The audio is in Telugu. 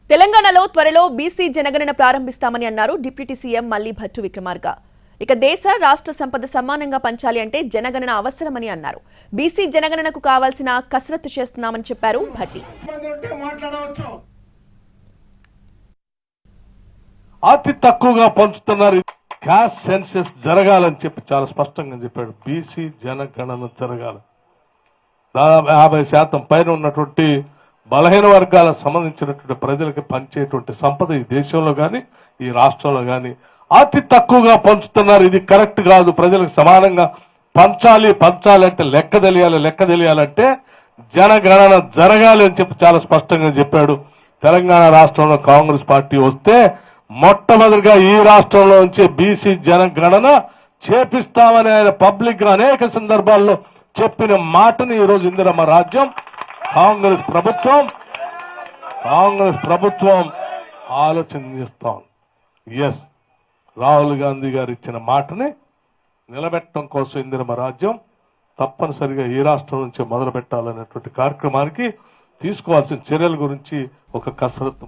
తెలంగాణలో త్వరలో బీసీ జనగణన ప్రారంభిస్తామని అన్నారు డిప్యూటీ సీఎం మల్లి భట్టు విక్రమార్క. ఇక దేశ రాష్ట్ర సంపద సమానంగా పంచాలి అంటే జనగణన అవసరమని అన్నారు. బీసీ జనగణనకు కావాల్సిన కసరత్తు చేస్తున్నామని చెప్పారు భట్టి. అతి తక్కువగా పంచుతున్నారు. క్యాస్ట్ సెన్సెస్ జరగాలని చెప్పి చాలా స్పష్టంగా చెప్పాడు. బీసీ జనగణన జరగాలి. దాదాపు 50% పైన ఉన్నటువంటి బలహీన వర్గాలకు సంబంధించినటువంటి ప్రజలకు పంచేటువంటి సంపద ఈ దేశంలో కానీ ఈ రాష్ట్రంలో కానీ అతి తక్కువగా పంచుతున్నారు. ఇది కరెక్ట్ కాదు. ప్రజలకు సమానంగా పంచాలి అంటే లెక్క తెలియాలంటే జనగణన జరగాలి అని చెప్పి చాలా స్పష్టంగా చెప్పాడు. తెలంగాణ రాష్ట్రంలో కాంగ్రెస్ పార్టీ వస్తే మొట్టమొదటిగా ఈ రాష్ట్రంలో నుంచి బీసీ జనగణన చేపిస్తామని ఆయన పబ్లిక్ గా అనేక సందర్భాల్లో చెప్పిన మాటని ఈరోజు ఇందిరమ్మ రాజ్యం కాంగ్రెస్ ప్రభుత్వం ఆలోచన చేస్తాం. ఎస్, రాహుల్ గాంధీ గారు ఇచ్చిన మాటని నిలబెట్టడం కోసం ఇందిరమ్మ రాజ్యం తప్పనిసరిగా ఈ రాష్ట్రం నుంచి మొదలు పెట్టాలనేటువంటి కార్యక్రమానికి తీసుకోవాల్సిన చర్యల గురించి ఒక కసరత్తు